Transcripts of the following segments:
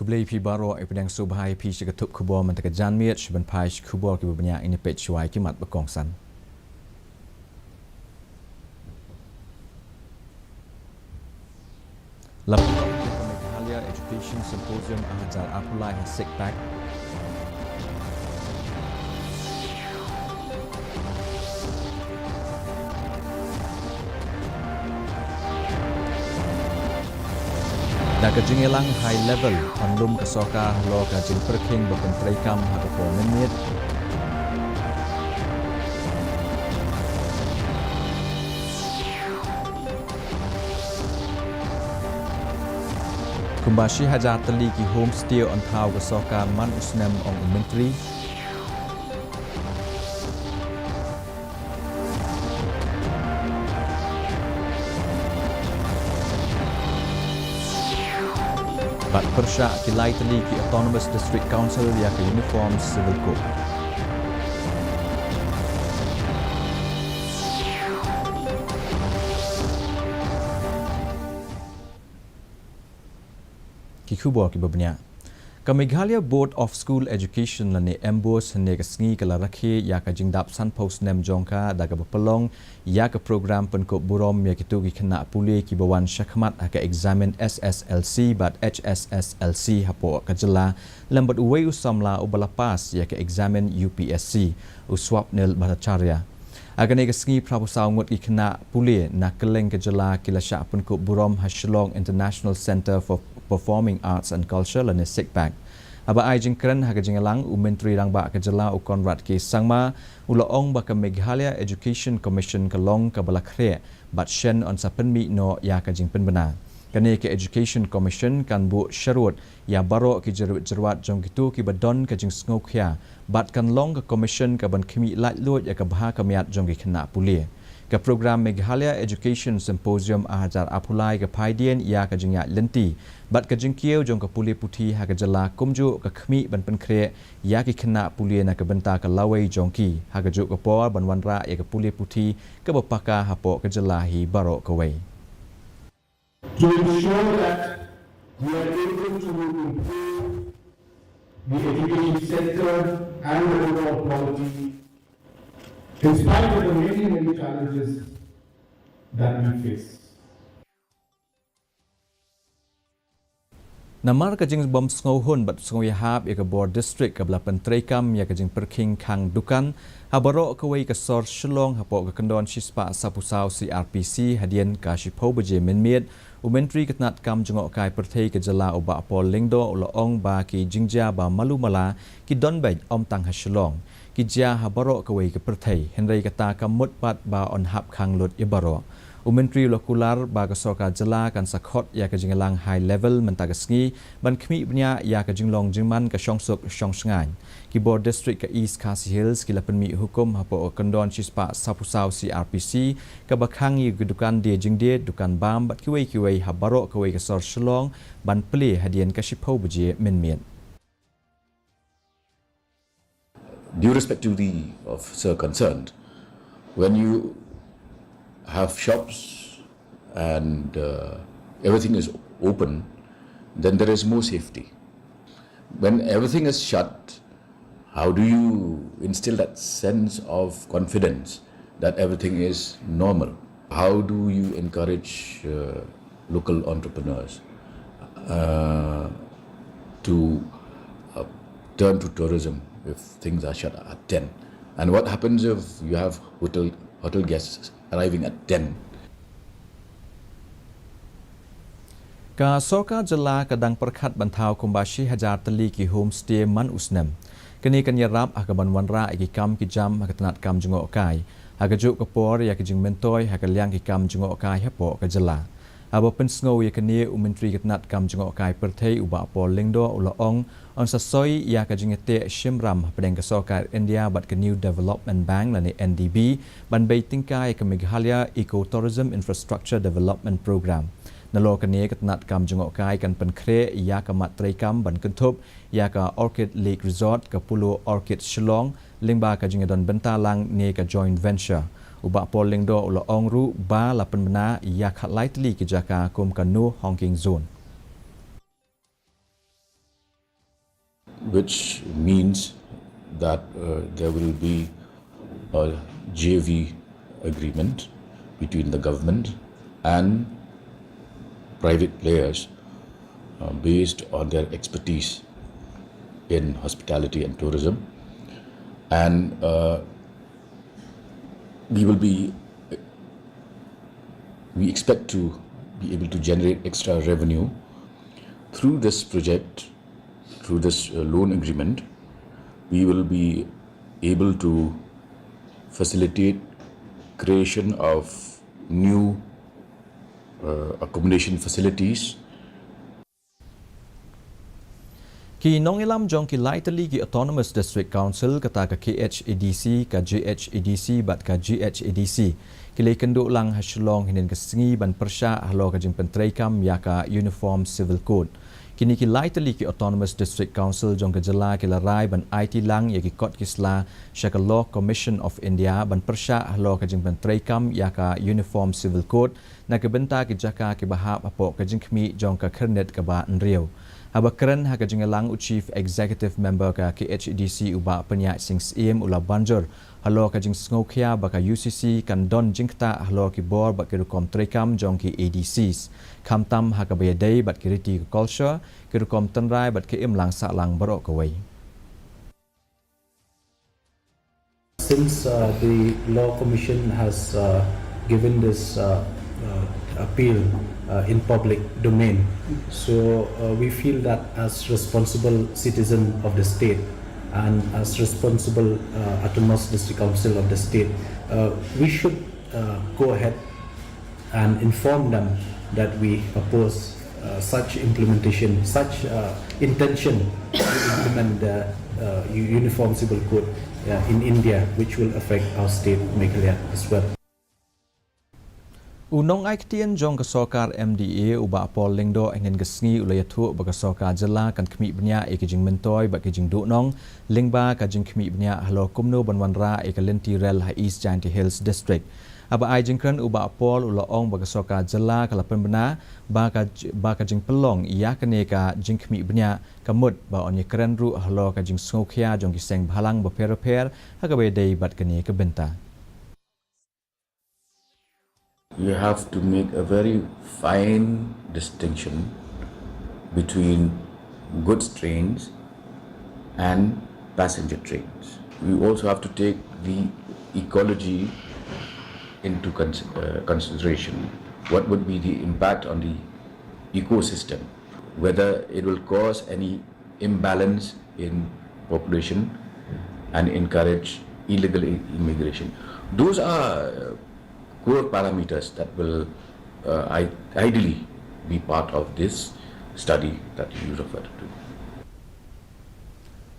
Kublai pi baro ipedang subhai pi shikatup kubor mentaka janmiat shiban pai kubor ki banyak ini pet shuai kimat berkongsan. Lapan Meghalaya Education Symposium ahajar apulai hasik pack Dah kejingelang high level panlum kesoka lo kajin perking berpentrikam hadapo menit Kumbashi hajar teli ki homestay on thau kesoka man usnem ong menteri Bat persya kilai teli ki Autonomous District Council ya ke uniform civil code. Ki kubor ki babnya. Ka Meghalaya Board of School Education lani embos hne ka sngi kala rakhe ya ka jingdap san post nem jongka da ka bapalong ya ka program pen ko burom ya kitu ki khna puli ki bawan shakhmat ka examine SSLC but HSSLC hapo ka jela lambat uwei usamla ubalapas ya ka examine UPSC uswap nil bhattacharya agane ka sngi prabusau ngot ki khna puli na keleng ka jela kilasha pen ko burom Hashlong International Center for Performing Arts and Culture lani sikpak. Aba ai jingkren ha kajingalang menteri rang ba kajala ukon rat ki sangma ulaong ba ka Meghalaya Education Commission kalong ka balakre bat shen on sapenmi no ya kajing penbena. Kane ke Education Commission kan bu syarut ya baro ki jerwat jong gitu ki badon kajing sngokhya bat kan long ka commission ka ban khimi lait lot ya ka bha kamiat jong ki khna puli. Ke program Meghalaya Education Symposium ahajar apulai ke paidien ya ka jingya lenti bat ka jingkieu jong ka puli puthi ha ka jala kumju ka khmi ban penkre ya ki khna puli na ka benta ka lawai jongki ha ka ju ka por ban wanra ya ka puli puthi ka bapaka ha po ka jala hi baro ka wei to ensure that we are able to improve the education sector and the overall quality in spite of the many challenges that we face. Namar ka jing bom sngow hun bat sngow yahab ya ka board district ka blapan treikam ya ka jing perking khang dukan habaro ka wei ka sor shlong hapo ka kandon shispa sapusau CRPC hadian ka shipo beje menmiet umentri katnat kam jungok kai perthei ka jala oba pol lingdo ulaong ba ki jingja ba malumala ki donbej om tang hashlong ki ja habaro ka wei ka perthei henrei kata ka mutpat ba on hap khang lut ibaro Umentri lokular baga soka jela kan sakhot ya ka jingalang high level mentagasngi ban khmi bnya ya ka jinglong jingman ka shongsuk shongsngai ki board district ka East Khasi Hills ki lapenmi hukum hapo kandon chispa sapusau CRPC ka bakhangi gedukan dia jingde dukan bam bat kiwei habaro ka wei ka sor shlong ban ple hadian ka shipho buje menmien Due respect to the officer concerned, when you have shops and everything is open, then there is more safety. When everything is shut, how do you instill that sense of confidence that everything is normal? How do you encourage local entrepreneurs to turn to tourism if things are shut at 10? And what happens if you have hotel guests arriving at 10? Ka soka jela kadang perkhat bantau kumbashi hajar teli ki homestay man usnem. Kini kan yarap akaban wanra iki kam ki jam akatanat kam jungok kai. Hagajuk kapor ya ki jing mentoy hakaliang ki kam jungok kai hapo ka jela. Abo pensngo ya kini umentri katnat kam jungok kai perthei uba pol lingdo ulaong on sasoi ya ka jingete shimram pedeng ka soka India bat ke New Development Bank lani NDB ban bei tingkai ke Meghalaya Eco-Tourism Infrastructure Development Program. Nalo kani katnat kam jungok kai kan penkre ya ka matrei kam ban kentup ya ka Orchid Lake Resort ka Pulau Orchid Shillong lingba ka jingedon bentalang ne ka joint venture. Uba polling do ulo ongru ba lapan bena ya khat lightly ke jaka kum kanu honking zone. which means that there will be a JV agreement between the government and private players based on their expertise in hospitality and tourism, and we expect to be able to generate extra revenue through this project, through this loan agreement. We will be able to facilitate creation of new accommodation facilities. Ki nong ilam jong ki laitali ki Autonomous District Council kata ka KHADC ka JHADC bat ka GHADC kile kenduk lang haslong hinin ka sengi ban persya halo ka jing pentraikam ya ka Uniform Civil Code. Kini ki laitali ki Autonomous District Council jong ka jela ki larai ban IT lang ya ki kot kisla Shaka Law Commission of India ban persya halo ka jing pentraikam ya ka Uniform Civil Code na kebenta ki jaka ki bahap apok ka jing kmi jong ka kernet ka ba nriau. Habakran haka jingalang Chief Executive Member ka KHDC uba penyak sing sim ula banjur halo ka jing sngokia baka UCC kan don jingta halo ki bor bak kirukom trekam jong ki ADCs kamtam haka bayadai bat kiriti culture kirukom tenrai bat ki imlang saklang barok kawai. Since the Law Commission has given this appeal in public domain, so we feel that as responsible citizen of the state and as responsible Autonomous District Council of the state, we should go ahead and inform them that we oppose such implementation, such intention to implement the Uniform Civil Code in India, which will affect our state, Meghalaya, as well. Unong aiktian jong kasokar MDA uba pol lingdo ingin gesngi ulayatu ba kasokar jela kan kemi bnya ekijing mentoy ba kijing du'nong lingba kajing kemi bnya halo kumno banwanra ekalenti rel ha East Jainti Hills District. Aba ai jingkran uba pol ulaong ba kasokar jela kalapan bena ba kajing pelong iya kaneka jing kemi bnya kamut ba onye keren ru halo kajing sngokhia jong kiseng bhalang ba per hagabe dei bat kane kebenta. You have to make a very fine distinction between goods trains and passenger trains. We also have to take the ecology into consideration. What would be the impact on the ecosystem? Whether it will cause any imbalance in population and encourage illegal immigration. Those are core parameters that will ideally be part of this study that you referred to.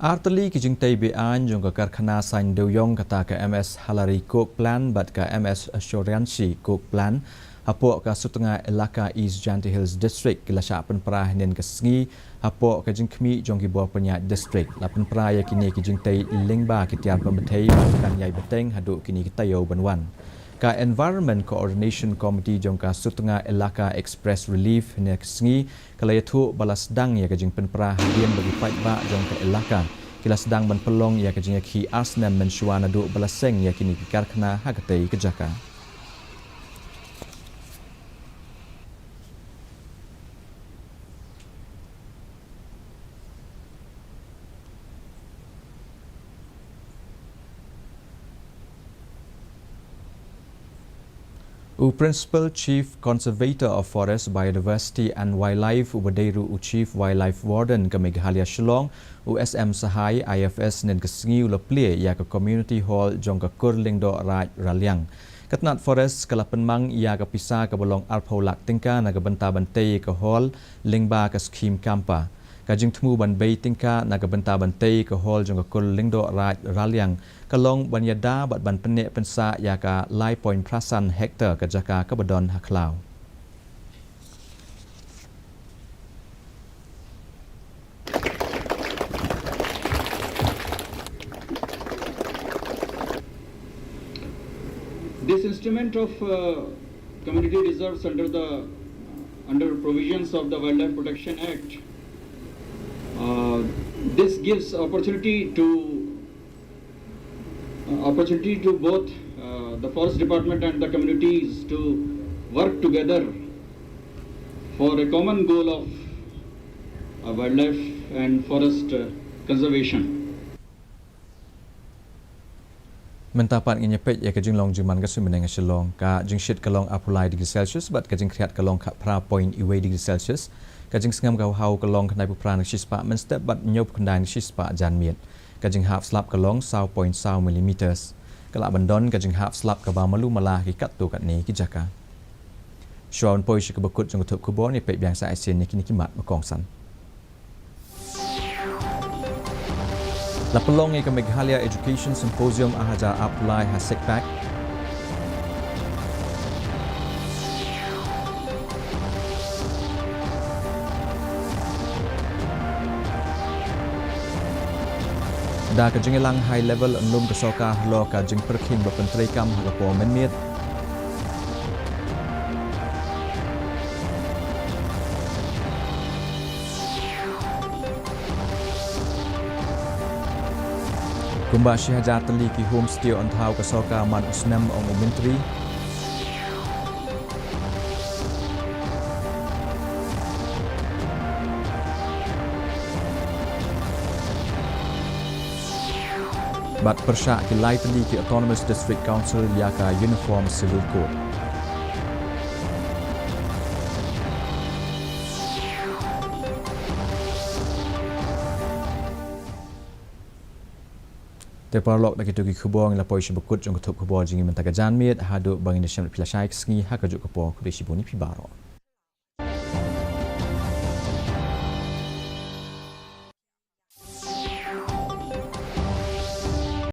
Artali kijing tay bean jong ka karkhana sain deuyong kata ka MS Halari Coke Plan bat ka MS Assurancy Coke Plan hapo ka sutengah elaka East Jainti Hills District kila syapan perah nen kesengi hapo ka jing kmi jong ki bawah penyak district lapan perah ya kini kijing tay lingba kitiar pembetai kan yai beteng haduk kini kitayo banwan. Ka Environment Coordination Committee jong ka sutengah elaka Express Relief ne kesengi kala yatu balas dang ya kajing penperah hadian bagi fight ba jong ka elaka kila sedang ban pelong ya kajing ki asnam mensuana du balaseng ya kini kikar kena hagatai kejaka. Principal Chief Conservator of Forest, Biodiversity and Wildlife Ubadairu Chief Wildlife Warden ke Meghalaya Shillong USM Sahai IFS nen kesengi ula play ya ke Community Hall jong ke Kurling do Raj Raliang. Ketnat Forest kala penmang ia ke pisah ke bolong arpaulak tingka na ke benta bantai ke hall lingba ke skim kampa. Kajing temu ban bay tingka na ke benta bantai ke hall jong ke Kurling do Raj Raliang. Kalong banyada bat ban penek pensa ya ka lai point prasan hektar ke jaka ke bedon haklau. This instrument of community reserves under provisions of the Wildlife Protection Act This gives opportunity to both the forest department and the communities to work together for a common goal of wildlife and forest conservation. Mentapat ngnyepet ya kajing long juman ka sumeneng shalong ka jing shit kalong apulai degree Celsius bat kajing kriat kalong ka pra point iwe degree Celsius kajing sengam ka hau kalong kanai pupran shis pa men step bat nyop kandai shis pa jan miet kajing half slap kalong 0.0 mm kalak bandon kajing half slap ka ba malu malah ki kat tu kat ni ki jaka Shawn poi shi ka bakut jong thup ku bo ni pek biang sa asin ni kini kimat makong san La pelong ke Meghalaya Education Symposium ahajar apulai hasek pack. Da ka jengelang high level enlum ke soka lo ka jeng perkhing berpenteri kam hagapo menmit. Kumba Syihajar teli ki homestay on thau ka soka man usnam ong umentri bat persyak ki lai teli ki Autonomous District Council yaka Uniform Civil Code Teparlok da kitu ki khubong la poi shibukut jong thup khubong jingi mentaka janmiet hadu bangin syam pilasai sngi hakajuk kepo kubesi boni pibaro